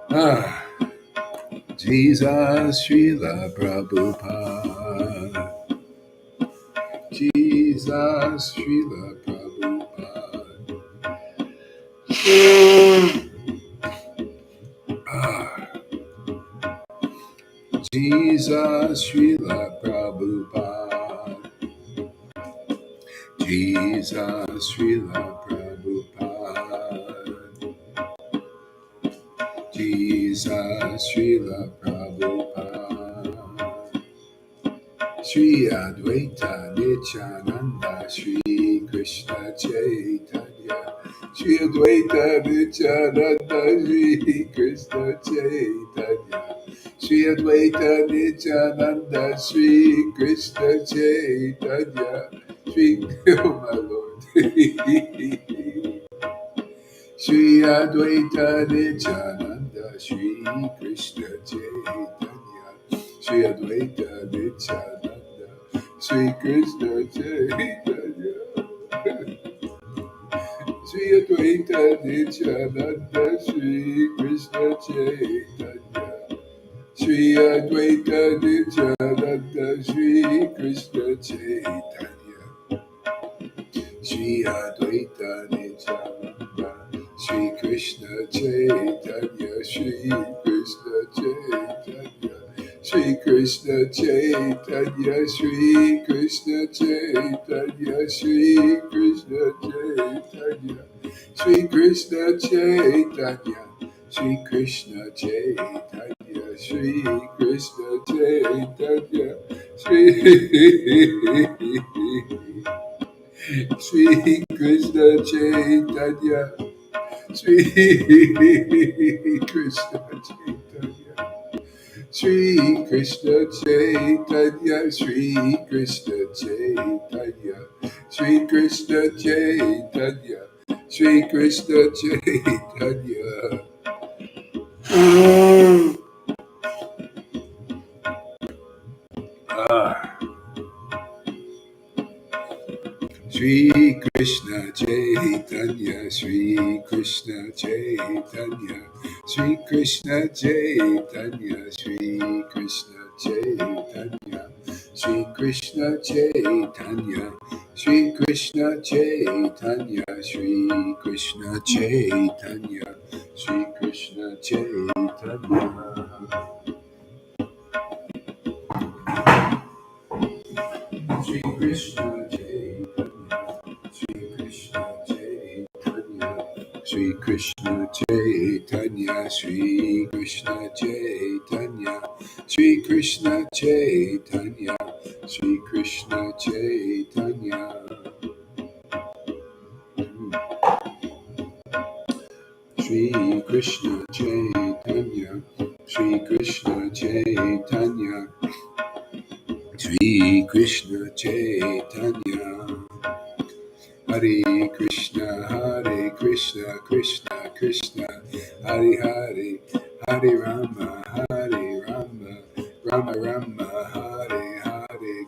Ah, Jesus, Srila Prabhupada. Jesus, Srila Prabhupada. Ah, Jesus, Srila Prabhupada. Jesus, Srila Prabhupada. Jesus, Srila Prabhupada. Shri Advaita Nityananda Shri Krishna Chaitanya Shri Advaita Nityananda Shri Krishna Chaitanya Shri Advaita Nityananda Shri Krishna Chaitanya Shri Oh my Lord Shri Advaita Nityananda Shri Krishna Chaitanya Shri Advaita Nityananda Shri Krishna Chaitanya Shri Advaita Nityananda Shri Krishna Chaitanya Shri Advaita Nityananda Shri Krishna Chaitanya Shri Advaita Nityananda Shri Krishna Chaitanya Shri Krishna Chaitanya Shri Krishna Chaitanya Shri Krishna Chaitanya Shri Krishna Chaitanya Shri Krishna Chaitanya Shri Krishna Chaitanya Shri Krishna Chaitanya Shri Shri Krishna Chaitanya Shri Krishna Chaitanya Shri Krishna Chaitanya Shri Krishna Chaitanya Shri Krishna Chaitanya Shri Krishna Chaitanya Ah. Shri Krishna Chaitanya, Shri Krishna Chaitanya, Shri Krishna Chaitanya, Shri Krishna Chaitanya, Shri Krishna Chaitanya, Shri Krishna Chaitanya, Shri Krishna Chaitanya, Shri Krishna Chaitanya. Shri Krishna Chaitanya, Shri Krishna Chaitanya, Shri Krishna Chaitanya, Shri Krishna Chaitanya, Shri Krishna Chaitanya, Shri Krishna Chaitanya. Shri Krishna Chaitanya, Shri Krishna Chaitanya, Shri Krishna Chaitanya. Hare Krishna, Krishna Krishna, Hare Hare, Hare Rama, Rama Rama, Hare Hare,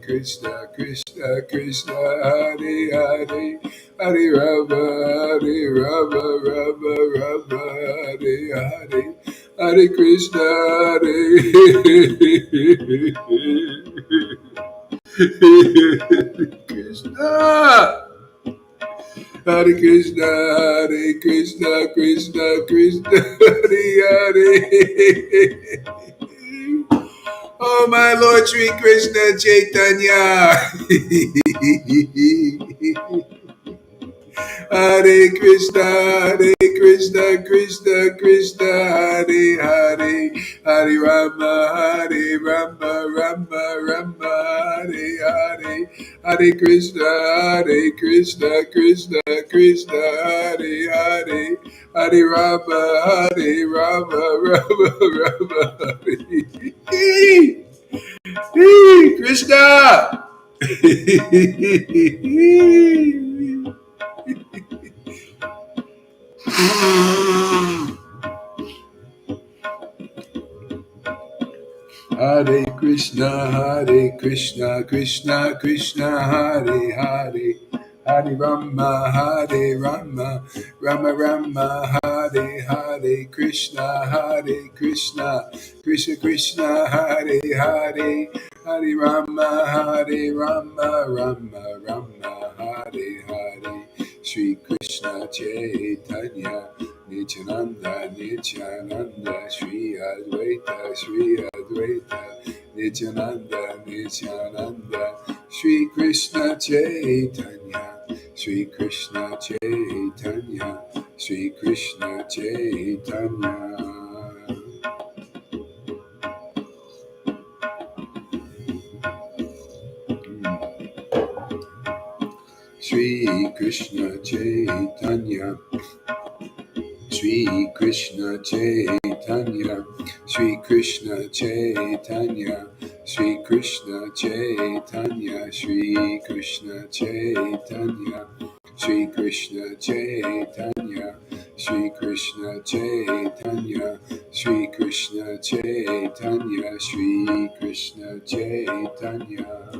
Krishna, Krishna Krishna, Hare Hare, Hare Rama, Rama, Hare Hare, Hare Krishna, Hare Krishna. Hare Krishna, Hare Krishna, Krishna Krishna, Hare Hare. Oh my Lord Sri Krishna Chaitanya. Hare Krishna, Krishna Krishna, Hare Hare, Hare Rama, Rama, Hare Hare, Hare Krishna, Krishna Krishna, Hare Hare, Hare Rama, Rama, Hare Krishna. Hare Krishna, Krishna Krishna, Hare Hare, Hare Rama, Rama, Rama, Hare Hare Hare, Krishna Hare Krishna, Krishna Krishna Hare Hare, Hare Rama, Rama Rama, Hare Hare. Shri Krishna Chaitanya, Nityananda, Nityananda, Shri Advaita, Shri Advaita, Nityananda, Nityananda, Shri Krishna Chaitanya, Shri Krishna Chaitanya, Shri Krishna Chaitanya. Shri Krishna Chaitanya, Shri Krishna Chaitanya, Shri Krishna Chaitanya, Shri Krishna Chaitanya, Shri Krishna Chaitanya, Shri Krishna Chaitanya, Shri Krishna Chaitanya, Shri Krishna Chaitanya, Shri Krishna Chaitanya,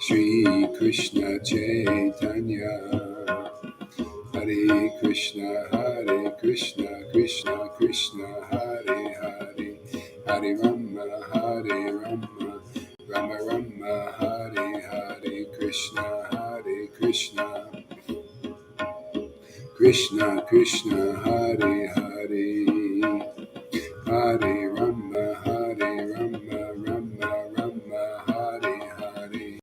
Shri Krishna Chaitanya. Hare Krishna, Krishna Krishna, Hare Hare, Hare Rama, Rama Rama, Hare Hare, Krishna, Krishna Krishna, Hare Hare, Hare Rama, Rama, Hare Hare.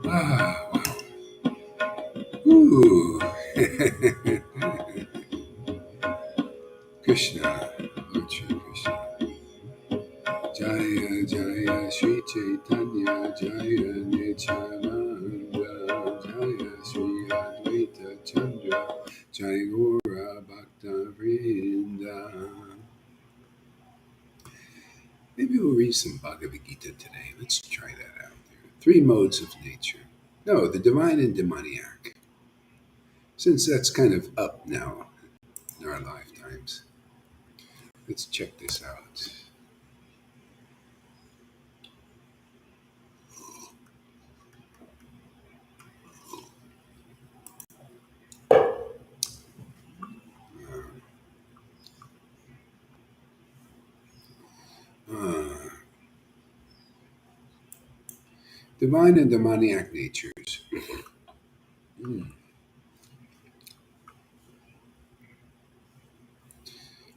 Ah, wow. Ooh. Krishna, Lord Shri Krishna. Jaya Jaya Shri Chaitanya, Jaya Nityananda, Jaya Shri Advaita Chandra, Jaya Gora Bhakta Vrinda. Maybe we'll read some Bhagavad Gita today. Let's try that out. Three modes of nature. No, the divine and demoniac. Since that's kind of up now in our lifetimes, let's check this out. Uh, Divine and demoniac natures. Mm.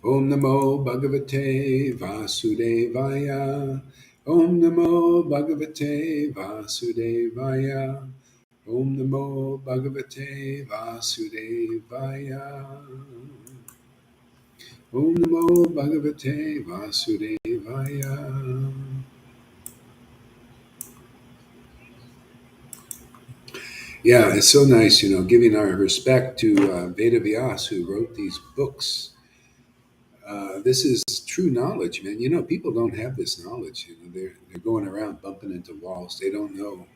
Om Namo Bhagavate Vasudevaya. Om Namo Bhagavate Vasudevaya. Om Namo Bhagavate Vasudevaya. Om Namo Bhagavate Vasudevaya. Yeah, it's so nice, giving our respect to Veda Vyas, who wrote these books. This is true knowledge, man. People don't have this knowledge. They're going around bumping into walls. They don't know,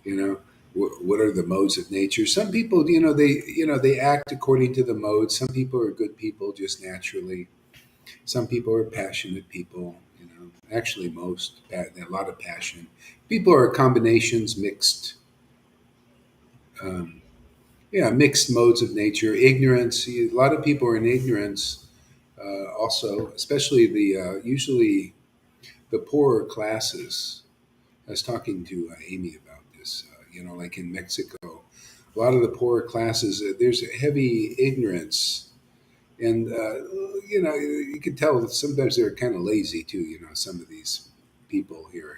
you know, what are the modes of nature. Some people, they act according to the modes. Some people are good people just naturally. Some people are passionate people. Actually, a lot of passion. People are combinations, mixed. Um, yeah, mixed modes of nature. Ignorance. A lot of people are in ignorance. Also, especially usually the poorer classes. I was talking to Amy about this. Like in Mexico, a lot of the poorer classes, there's a heavy ignorance, and you can tell that sometimes they're kind of lazy too. Some of these people here.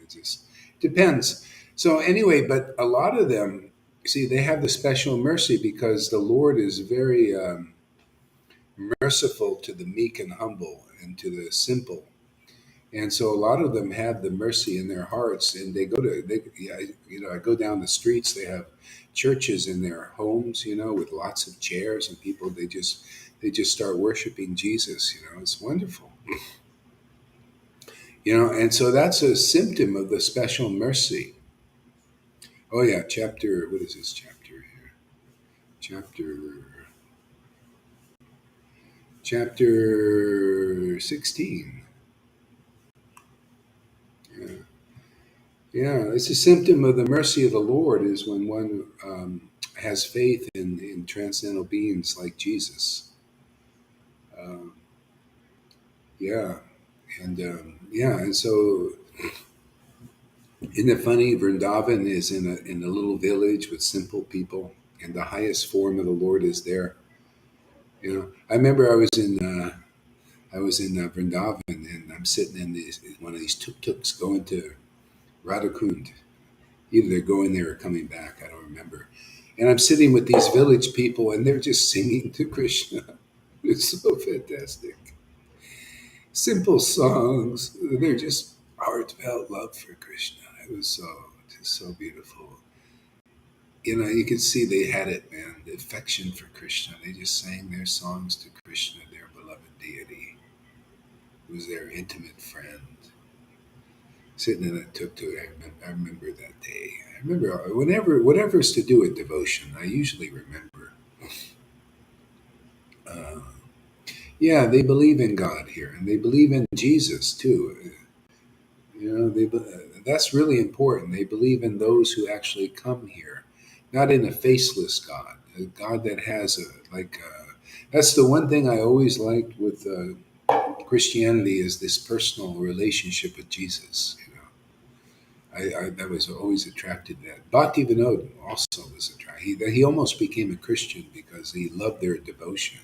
It just depends. So anyway, but a lot of them, see, they have the special mercy because the Lord is very merciful to the meek and humble and to the simple. And so a lot of them have the mercy in their hearts, and I go down the streets. They have churches in their homes, with lots of chairs and people. They just start worshiping Jesus. It's wonderful. And so that's a symptom of the special mercy. Oh yeah, chapter. What is this chapter here? Chapter 16. Yeah, it's a symptom of the mercy of the Lord is when one has faith in transcendental beings like Jesus. Uh, yeah, and so isn't it funny? Vrindavan is in a little village with simple people, and the highest form of the Lord is there. I remember I was in Vrindavan, and I'm sitting in one of these tuk-tuks going to Radhakund. Either they're going there or coming back. I don't remember. And I'm sitting with these village people, and they're just singing to Krishna. It's so fantastic. Simple songs. They're just heartfelt love for Krishna. It was just so beautiful. You could see they had it, man. The affection for Krishna. They just sang their songs to Krishna, their beloved deity, who was their intimate friend. Sitting in that tuk-tuk, I remember that day. I remember whatever's to do with devotion, I usually remember. Uh, yeah, they believe in God here, and they believe in Jesus too. That's really important. They believe in those who actually come here, not in a faceless God, a God that has a like. That's the one thing I always liked with Christianity is this personal relationship with Jesus. I was always attracted to that. Bhakti Vinod also was attracted. He almost became a Christian because he loved their devotion.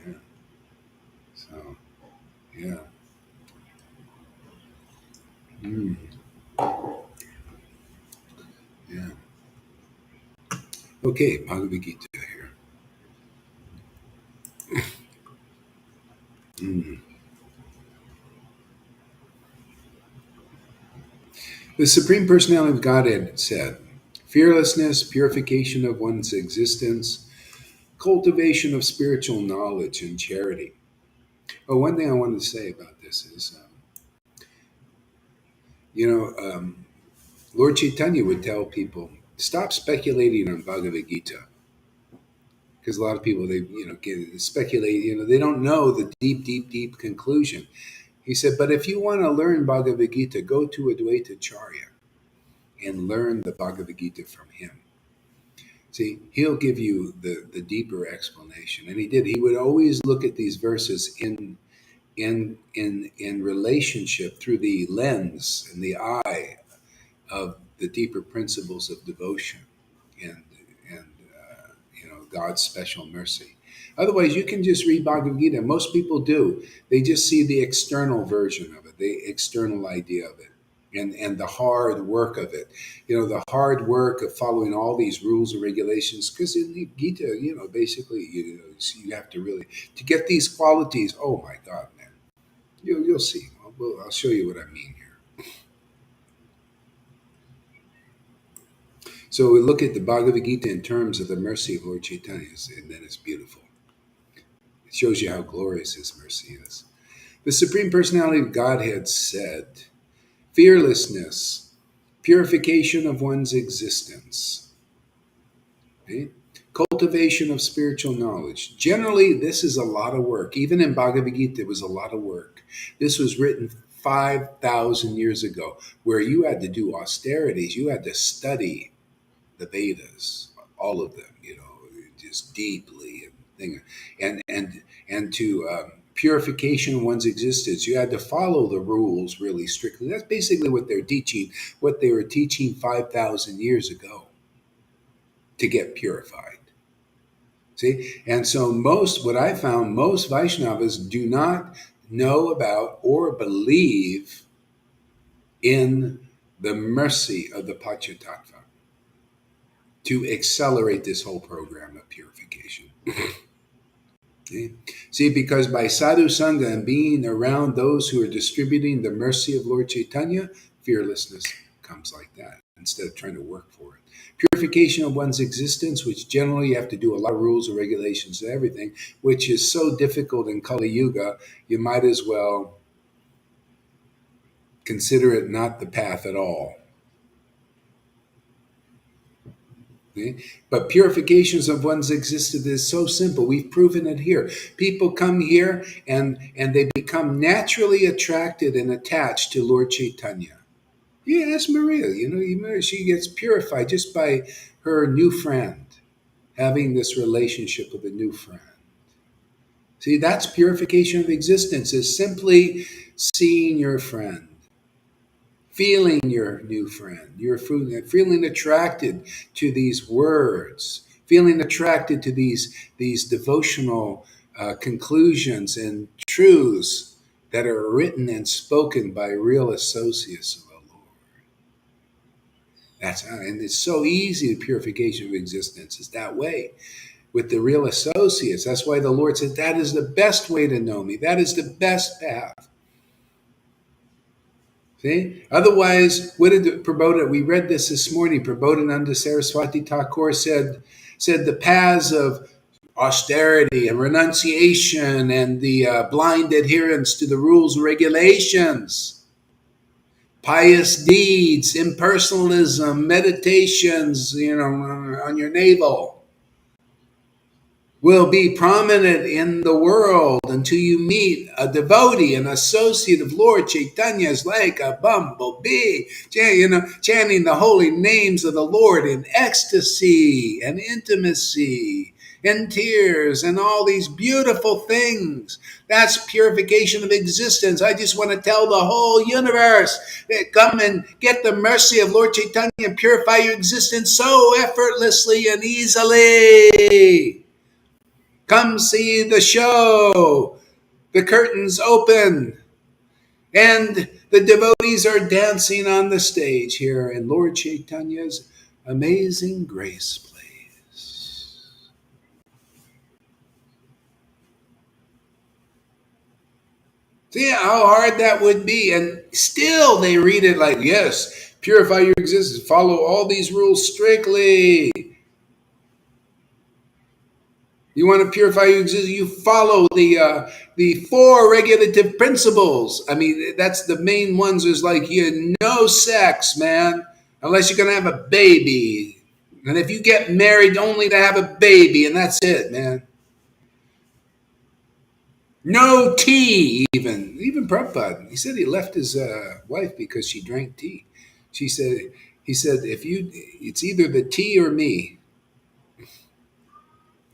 Yeah. So yeah. Mm, yeah. Okay, Bhagavad Gita here. Mm. The Supreme Personality of Godhead said, fearlessness, purification of one's existence, cultivation of spiritual knowledge, and charity. Oh, one thing I wanted to say about this is, you know, Lord Chaitanya would tell people, stop speculating on Bhagavad Gita. Because a lot of people, they, get speculate, they don't know the deep, deep, deep conclusion. He said, but if you want to learn Bhagavad Gita, go to Advaita Charya and learn the Bhagavad Gita from him. See, he'll give you the deeper explanation. And he did. He would always look at these verses in relationship through the lens and the eye of the deeper principles of devotion and God's special mercy. Otherwise, you can just read Bhagavad Gita. Most people do. They just see the external version of it, the external idea of it, and the hard work of it. The hard work of following all these rules and regulations. Because in the Gita, basically, you have to really to get these qualities. Oh my God, man! You'll see. I'll show you what I mean here. So we look at the Bhagavad Gita in terms of the mercy of Lord Chaitanya, and then it's beautiful. It shows you how glorious his mercy is. The Supreme Personality of Godhead said, fearlessness, purification of one's existence, okay? Cultivation of spiritual knowledge. Generally, this is a lot of work. Even in Bhagavad Gita, it was a lot of work. This was written 5,000 years ago, where you had to do austerities. You had to study the Vedas, all of them, just deeply and to purification of one's existence. You had to follow the rules really strictly. That's basically what they're teaching, what they were teaching 5,000 years ago to get purified. See, and so what I found, most Vaishnavas do not know about or believe in the mercy of the Panchatattva to accelerate this whole program of purification. Okay? See, because by sadhu sangha and being around those who are distributing the mercy of Lord Chaitanya, fearlessness comes like that instead of trying to work for it. Purification of one's existence, which generally you have to do a lot of rules and regulations and everything, which is so difficult in Kali Yuga, you might as well consider it not the path at all. Okay? But purifications of one's existence is so simple. We've proven it here. People come here and they become naturally attracted and attached to Lord Chaitanya. Yeah, that's Maria. She gets purified just by her new friend, having this relationship with a new friend. See, that's purification of existence, is simply seeing your friend, feeling your new friend, feeling attracted to these words, feeling attracted to these devotional conclusions and truths that are written and spoken by real associates of the Lord. And it's so easy. The purification of existence is that way with the real associates. That's why the Lord said that is the best way to know me. That is the best path. See? Otherwise, what did Prabodha, we read this morning, Prabodhananda Saraswati Thakur said the paths of austerity and renunciation and the blind adherence to the rules and regulations, pious deeds, impersonalism, meditations, on your navel, will be prominent in the world until you meet a devotee, an associate of Lord Chaitanya's, like a bumblebee, chanting the holy names of the Lord in ecstasy and intimacy and tears and all these beautiful things. That's purification of existence. I just want to tell the whole universe that come and get the mercy of Lord Chaitanya and purify your existence so effortlessly and easily. Come see the show. The curtains open, and the devotees are dancing on the stage here in Lord Chaitanya's Amazing Grace place. See how hard that would be, and still they read it like, yes, purify your existence, follow all these rules strictly. You want to purify your existence, you follow the four regulative principles. I mean, that's the main ones. Is like, no sex, man, unless you're gonna have a baby, and if you get married, only to have a baby, and that's it, man. No tea, even Prabhupada. He said he left his wife because she drank tea. She said he said it's either the tea or me.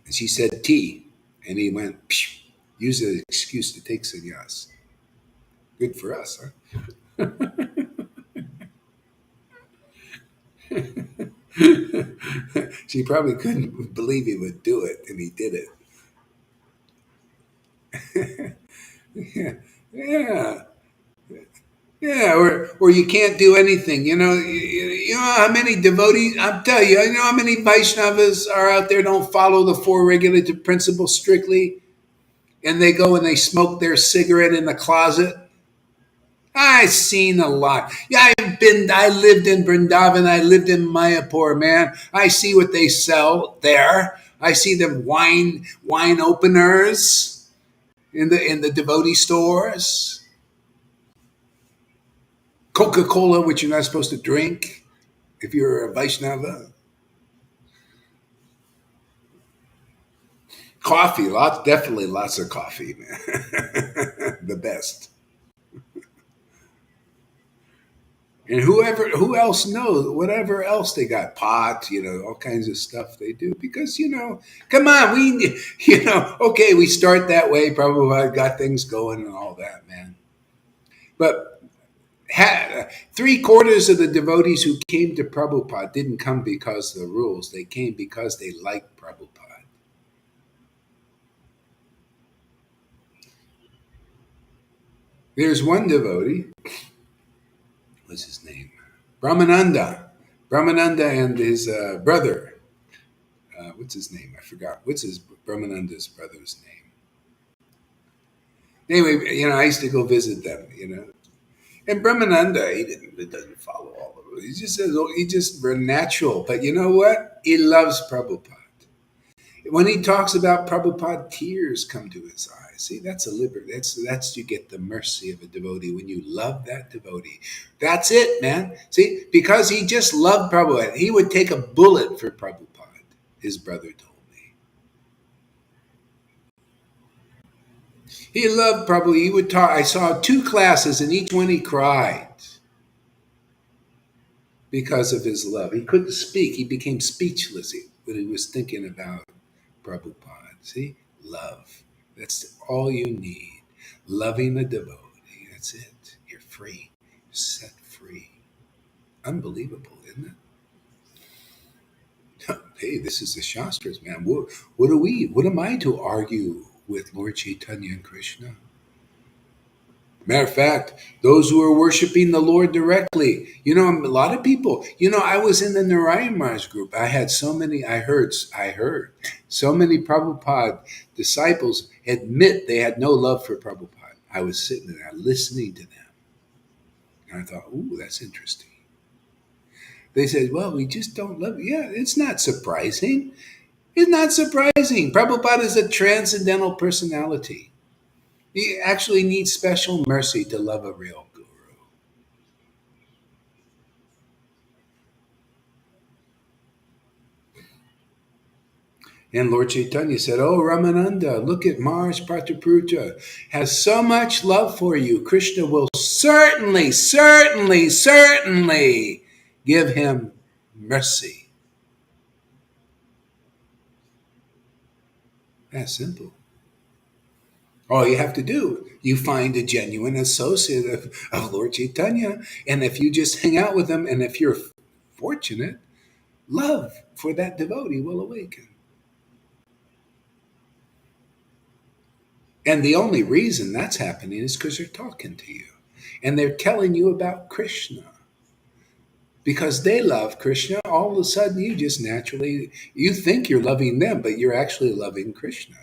And she said tea, and he went, phew, use an excuse to take sannyas. Good for us, huh? She probably couldn't believe he would do it, and he did it. Yeah, yeah, yeah. Or you can't do anything. You know how many devotees. I'm telling you. You know how many Vaishnavas are out there don't follow the four regulative principles strictly, and they go and they smoke their cigarette in the closet. I've seen a lot. Yeah, I lived in Vrindavan, I lived in Mayapur, man. I see what they sell there. I see them wine openers in the devotee stores. Coca-Cola, which you're not supposed to drink if you're a Vaishnava. Coffee, definitely lots of coffee, man. The best. And who else knows, whatever else they got, pot, all kinds of stuff they do. Because, come on, okay, we start that way, probably got things going and all that, man. But three-quarters of the devotees who came to Prabhupada didn't come because of the rules. They came because they liked Prabhupada. There's one devotee, what's his name? Brahmananda. Brahmananda and his brother. What's his name? I forgot. What's his Brahmananda's brother's name? Anyway, I used to go visit them. And Brahmananda, he doesn't follow all of it. He just says, he just natural. But you know what? He loves Prabhupada. When he talks about Prabhupada, tears come to his eyes. See, that's a liberty. That's you get the mercy of a devotee when you love that devotee. That's it, man. See, because he just loved Prabhupada, he would take a bullet for Prabhupada. His brother told me he loved Prabhupada. He would talk. I saw two classes, and each one he cried. because of his love. He couldn't speak. He became speechless when he was thinking about Prabhupada. See? Love. That's all you need. Loving a devotee. That's it. You're free. Set free. Unbelievable, isn't it? Hey, this is the Shastras, man. What are we? What am I to argue with Lord Chaitanya and Krishna? Matter of fact, those who are worshiping the Lord directly, a lot of people, I was in the Narayan Maharaj group. I had so many, I heard so many Prabhupada disciples admit they had no love for Prabhupada. I was sitting there listening to them. And I thought, ooh, that's interesting. They said, well, we just don't love you. Yeah, it's not surprising. It's not surprising. Prabhupada is a transcendental personality. He actually needs special mercy to love a real guru. And Lord Chaitanya said, oh, Ramananda, look at Mars Prataputra, has so much love for you. Krishna will certainly, certainly, certainly give him mercy. That's simple. All you have to do, you find a genuine associate of Lord Chaitanya. And if you just hang out with him, and if you're fortunate, love for that devotee will awaken. And the only reason that's happening is because they're talking to you and they're telling you about Krishna. Because they love Krishna, all of a sudden you just naturally, you think you're loving them, but you're actually loving Krishna.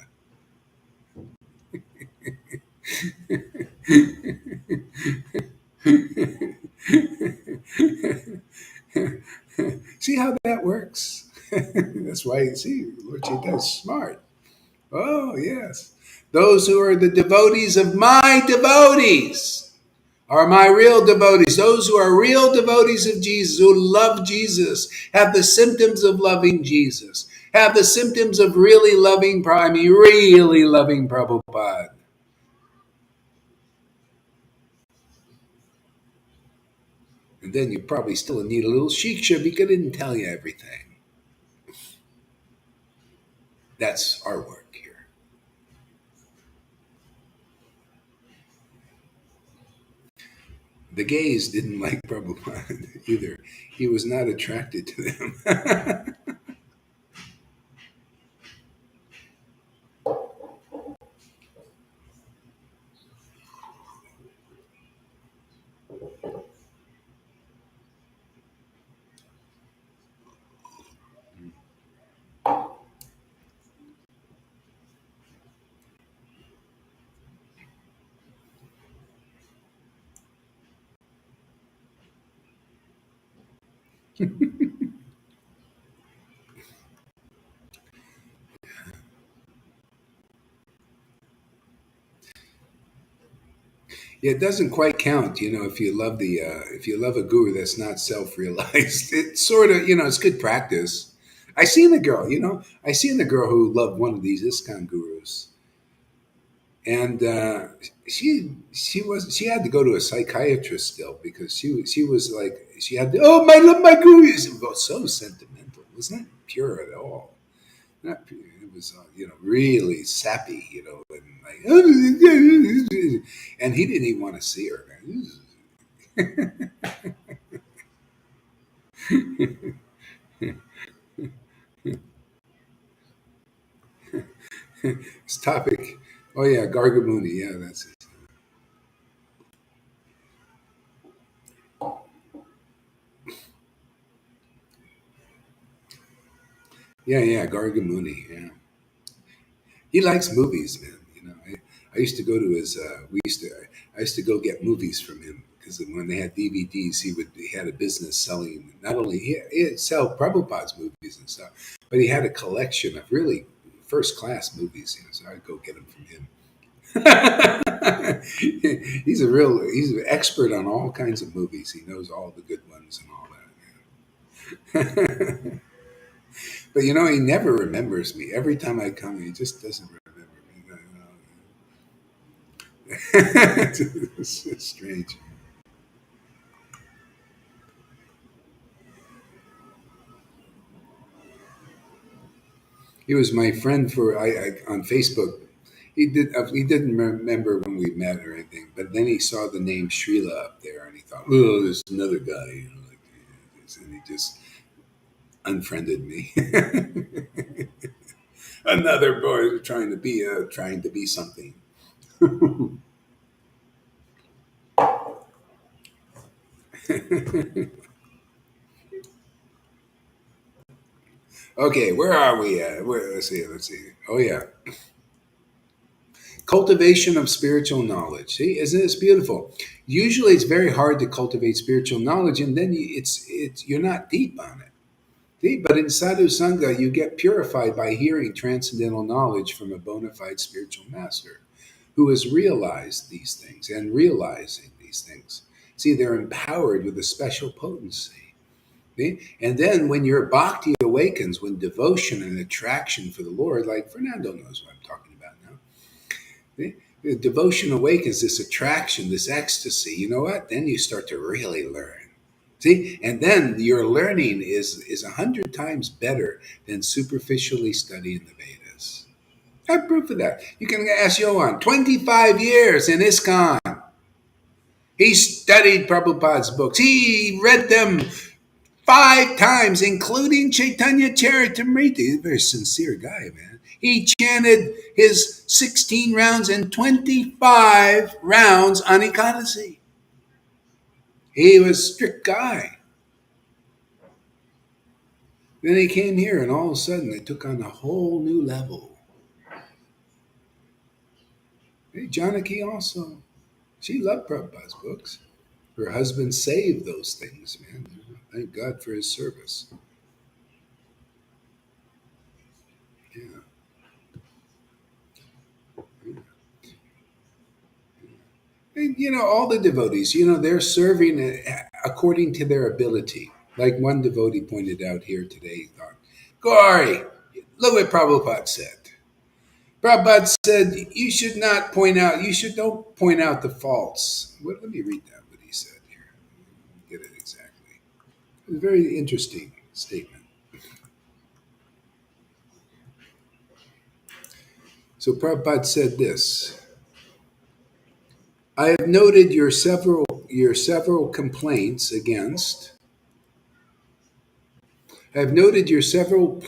See how that works? That's why you see, Lord Chaitanya is smart. Oh, yes. Those who are the devotees of my devotees are my real devotees. Those who are real devotees of Jesus, who love Jesus, have the symptoms of loving Jesus, have the symptoms of really loving, really loving Prabhupada. And then you probably still need a little shiksha because I didn't tell you everything. That's our work here. The gays didn't like Prabhupada either. He was not attracted to them. Yeah, it doesn't quite count, if you love if you love a guru that's not self-realized. It's sort of, it's good practice. I seen the girl who loved one of these ISKCON gurus, and she had to go to a psychiatrist still because she was like she had to, oh, I love my guru. It was so sentimental. It was not pure at all. Not pure. It was really sappy, and like and he didn't even want to see her. This topic. Oh yeah, Gargamuni. Yeah, that's it. Yeah, yeah, Gargamuni. Yeah, he likes movies, man. I used to go to his. I used to go get movies from him because when they had DVDs, he had a business selling. Not only he'd sell Prabhupada's movies and stuff, but he had a collection of really first class movies. So I'd go get them from him. He's an expert on all kinds of movies. He knows all the good ones and all that. But he never remembers me. Every time I come, he just doesn't remember me. It's strange. He was my friend for on Facebook. He didn't remember when we met or anything, but then he saw the name Srila up there, and he thought, "Oh, there's another guy," like, and he just unfriended me. Another boy trying to be something. Okay, where are we at? Let's see. Let's see. Oh yeah, cultivation of spiritual knowledge. See, isn't this beautiful? Usually, it's very hard to cultivate spiritual knowledge, and then it's you're not deep on it. See, but in sadhu sangha, you get purified by hearing transcendental knowledge from a bona fide spiritual master who has realized these things and realizing these things. See, they're empowered with a special potency. See? And then when your bhakti awakens, when devotion and attraction for the Lord, like Fernando knows what I'm talking about now, see? The devotion awakens, this attraction, this ecstasy. You know what? Then you start to really learn. See, and then your learning is 100 times better than superficially studying the Vedas. I have proof of that. You can ask Yohan. 25 years in ISKCON. He studied Prabhupada's books. He read them 5 times, including Chaitanya Charitamrita. He's a very sincere guy, man. He chanted his 16 rounds and 25 rounds on Ekadasi. He was a strict guy. Then he came here, and all of a sudden, it took on a whole new level. Hey, Janaki also. She loved Prabhupada's books. Her husband saved those things, man. Thank God for his service. Yeah. And, all the devotees, they're serving according to their ability. Like one devotee pointed out here today, he thought, Gauri, look what Prabhupada said. Prabhupada said, you should don't point out the faults. Let me read that, what he said here. Get it exactly. It's a very interesting statement. So Prabhupada said this. I have noted your several complaints against. I have noted your several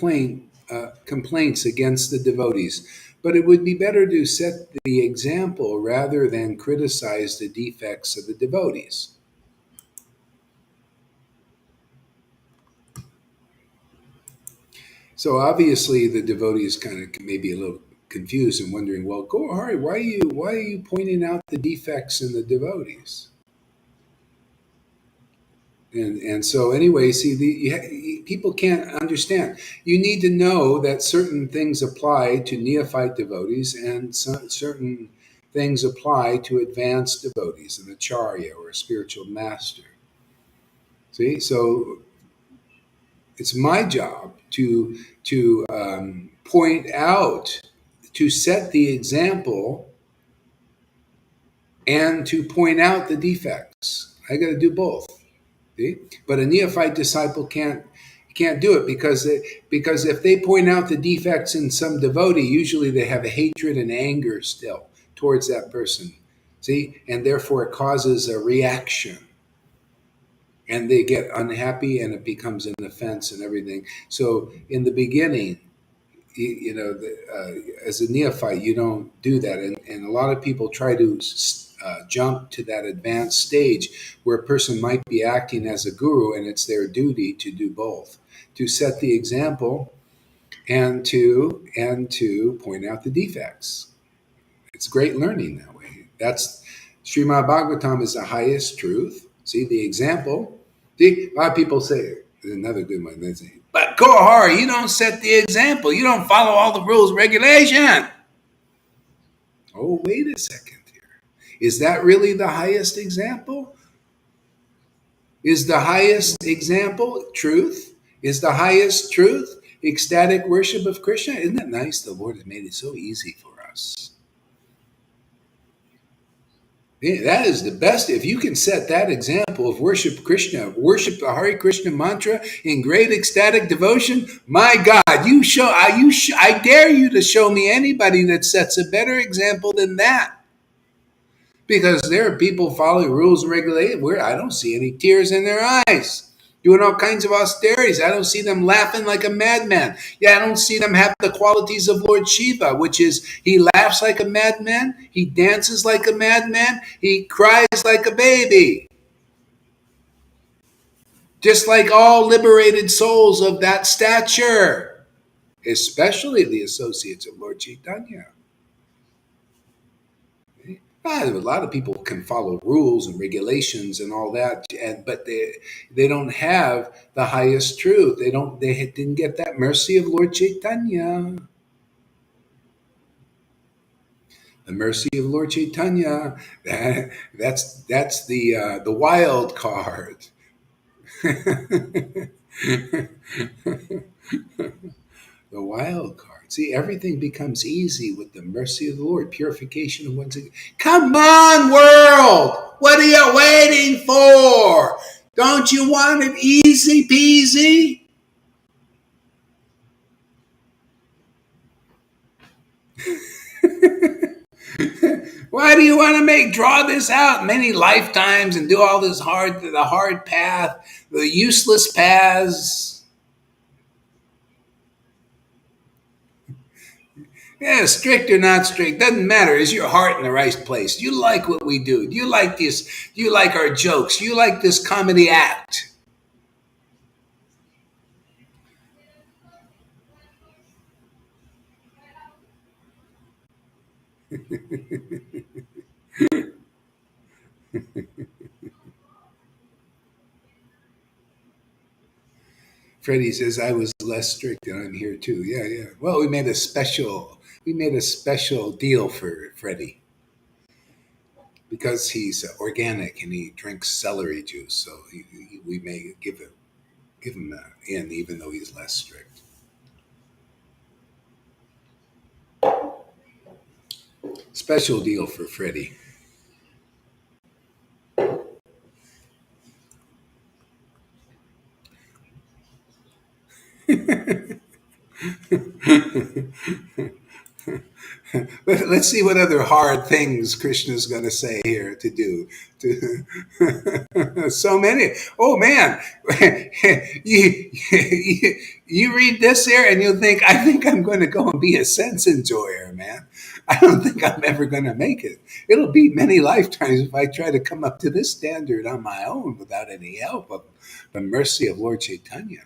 complaints against the devotees, but it would be better to set the example rather than criticize the defects of the devotees. So obviously, the devotees kind of maybe a little confused and wondering, well, go Hari, why are you pointing out the defects in the devotees? And so anyway, see, people can't understand. You need to know that certain things apply to neophyte devotees, and certain things apply to advanced devotees, an acharya or a spiritual master. See, so it's my job to point out, to set the example, and to point out the defects. I got to do both. See? But a neophyte disciple can't do it because if they point out the defects in some devotee, usually they have a hatred and anger still towards that person. See, and therefore it causes a reaction, and they get unhappy, and it becomes an offense and everything. So in the beginning, as a neophyte, you don't do that, and a lot of people try to jump to that advanced stage where a person might be acting as a guru, and it's their duty to do both, to set the example and to point out the defects. It's great learning that way. That's Srimad Bhagavatam is the highest truth. See the example. See, a lot of people say another good one. They say, "But Gohar, you don't set the example. You don't follow all the rules, regulation." Oh, wait a second here. Is that really the highest example? Is the highest example truth? Is the highest truth ecstatic worship of Krishna? Isn't it nice? The Lord has made it so easy for us. Yeah, that is the best. If you can set that example of worship Krishna, worship the Hare Krishna mantra in great ecstatic devotion, my God, I dare you to show me anybody that sets a better example than that. Because there are people following rules and regulations where I don't see any tears in their eyes, doing all kinds of austerities. I don't see them laughing like a madman. Yeah, I don't see them have the qualities of Lord Shiva, which is he laughs like a madman, he dances like a madman, he cries like a baby. Just like all liberated souls of that stature, especially the associates of Lord Chaitanya. A lot of people can follow rules and regulations and all that, but they don't have the highest truth. They didn't get that mercy of Lord Chaitanya. The mercy of Lord Chaitanya. That's the wild card. The wild card. See, everything becomes easy with the mercy of the Lord. Purification of one's. Come on, world! What are you waiting for? Don't you want it easy peasy? Why do you want to draw this out many lifetimes and do all this the hard path, the useless paths? Yeah, strict or not strict, doesn't matter. Is your heart in the right place? Do you like what we do? Do you like this? Do you like our jokes? Do you like this comedy act? Freddie says I was less strict and I'm here too. Yeah, yeah. Well, we made a special deal for Freddie because he's organic and he drinks celery juice. So we may give him in even though he's less strict. Special deal for Freddie. Let's see what other hard things Krishna's going to say here to do. So many. Oh man, you read this here and you'll think, I think I'm going to go and be a sense enjoyer, man. I don't think I'm ever going to make it. It'll be many lifetimes if I try to come up to this standard on my own without any help of the mercy of Lord Chaitanya.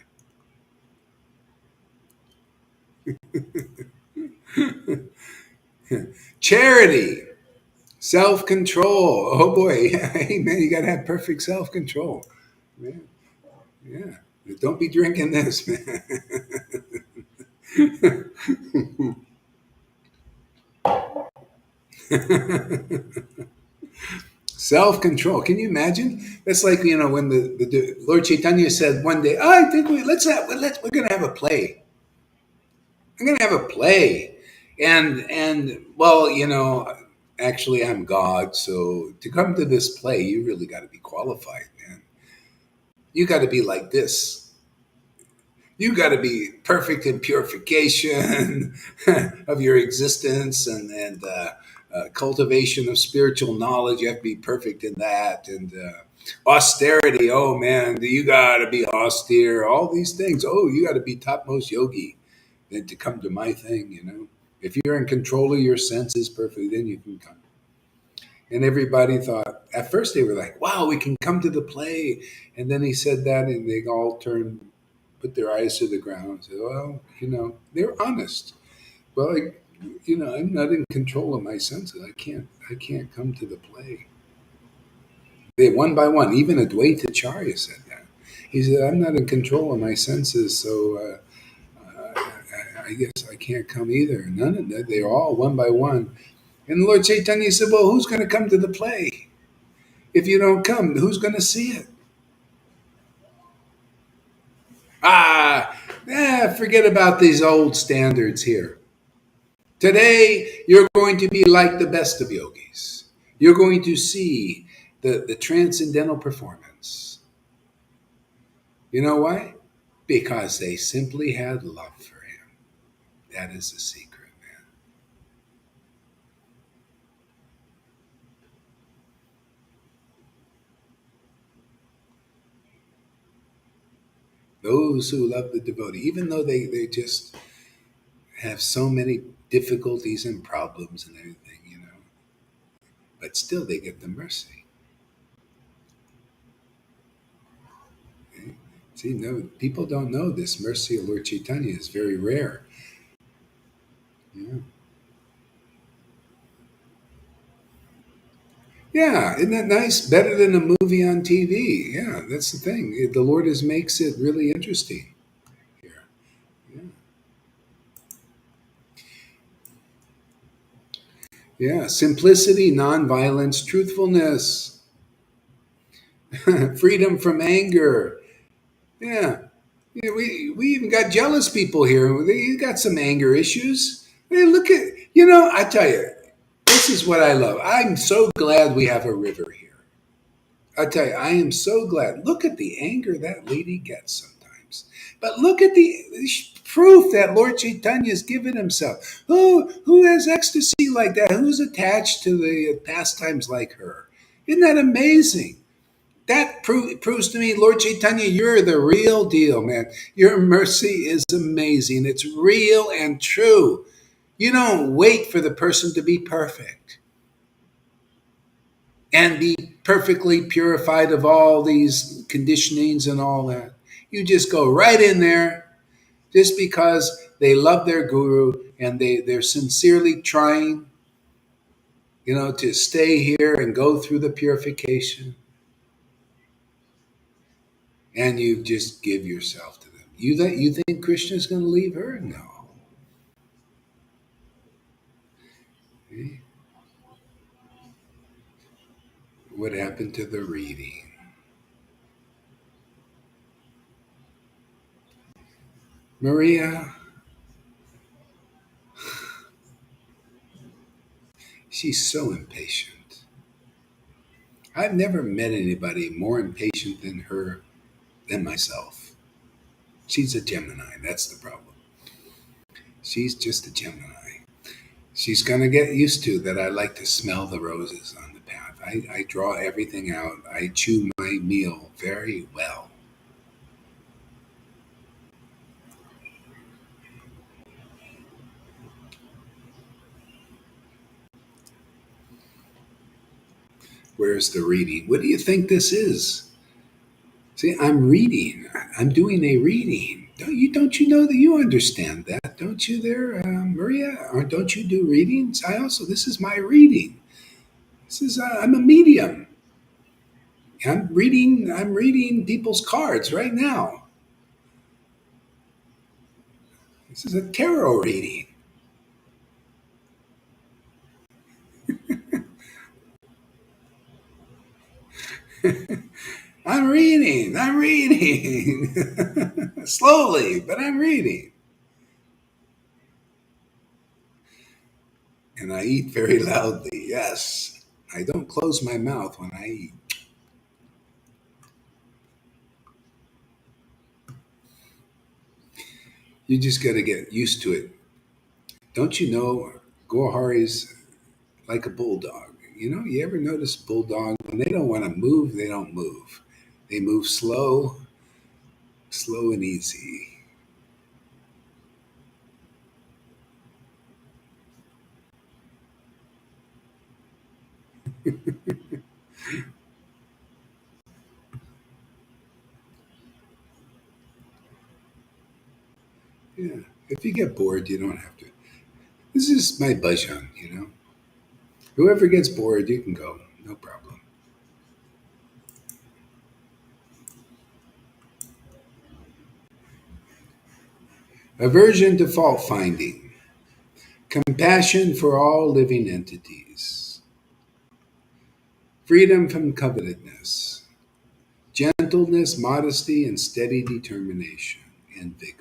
Charity. Self control. Oh boy. Hey man, you gotta have perfect self control. Man, yeah. Don't be drinking this, man. Self control. Can you imagine? That's like when the Lord Chaitanya said one day, "Oh, I think we're gonna have a play. I'm gonna have a play," and well, actually, I'm God, so to come to this play, you really got to be qualified, man. You got to be like this. You got to be perfect in purification of your existence and cultivation of spiritual knowledge. You have to be perfect in that. And austerity. Oh, man, you got to be austere. All these things. Oh, you got to be topmost yogi then to come to my thing. If you're in control of your senses perfectly, then you can come. And everybody thought, at first they were like, wow, we can come to the play. And then he said that, and they all put their eyes to the ground and said, well, they're honest. Well, I'm not in control of my senses. I can't come to the play. They one by one, even Advaita Acharya said that. He said, I'm not in control of my senses, so I guess I can't come either. None of that. They're all one by one. And the Lord Chaitanya said, well, who's going to come to the play? If you don't come, who's going to see it? Forget about these old standards here. Today, you're going to be like the best of yogis. You're going to see the transcendental performance. You know why? Because they simply had love for him. That is the secret, man. Those who love the devotee, even though they just have so many difficulties and problems and everything, but still they get the mercy. Okay? See, no, people don't know this mercy of Lord Chaitanya is very rare. Yeah. Yeah, isn't that nice? Better than a movie on TV. Yeah, that's the thing. The Lord is makes it really interesting here. Yeah, yeah. Simplicity, nonviolence, truthfulness, freedom from anger. Yeah, yeah. We even got jealous people here. They got some anger issues. Hey, look at I tell you, this is what I love. I'm so glad we have a river here. I tell you, I am so glad. Look at the anger that lady gets sometimes. But look at the proof that Lord Chaitanya has given himself. Who has ecstasy like that? Who's attached to the pastimes like her? Isn't that amazing? That proves to me, Lord Chaitanya, you're the real deal, man. Your mercy is amazing. It's real and true. You don't wait for the person to be perfect and be perfectly purified of all these conditionings and all that. You just go right in there just because they love their guru and they're sincerely trying, to stay here and go through the purification. And you just give yourself to them. You think Krishna's going to leave her? No. Okay. What happened to the reading? Maria, she's so impatient. I've never met anybody more impatient than her, than myself. She's a Gemini. That's the problem. She's just a Gemini. She's going to get used to that. I like to smell the roses on the path. I draw everything out. I chew my meal very well. Where's the reading? What do you think this is? See, I'm reading. I'm doing a reading. Don't you know that you understand that? Don't you there, Maria? Or don't you do readings? This is my reading. I'm a medium. I'm reading people's cards right now. This is a tarot reading. I'm reading. Slowly, but I'm reading. And I eat very loudly. Yes. I don't close my mouth when I eat. You just got to get used to it. Don't you know Gohari's like a bulldog? You ever notice bulldog when they don't want to move, they don't move. They move slow, slow and easy. Yeah. If you get bored, you don't have to. This is my bhajan. Whoever gets bored, you can go. No problem. Aversion to fault finding. Compassion for all living entities. Freedom from covetousness. Gentleness, modesty, and steady determination and vigor.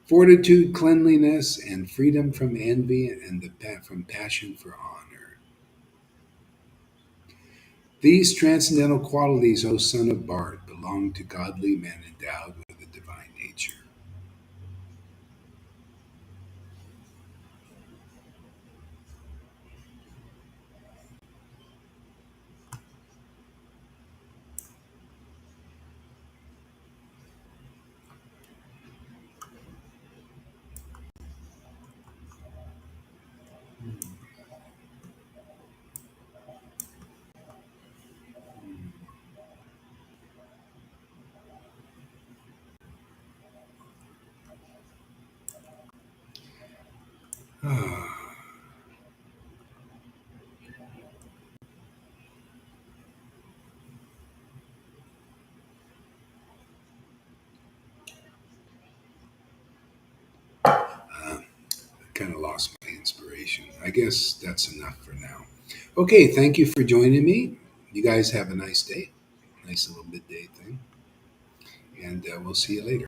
Fortitude, cleanliness, and freedom from envy and from passion for honor. These transcendental qualities, O son of Bart, belong to godly men endowed with a divine nature. Ah, I kind of lost my inspiration. I guess that's enough for now. Okay, thank you for joining me. You guys have a nice day. Nice little midday thing. And we'll see you later.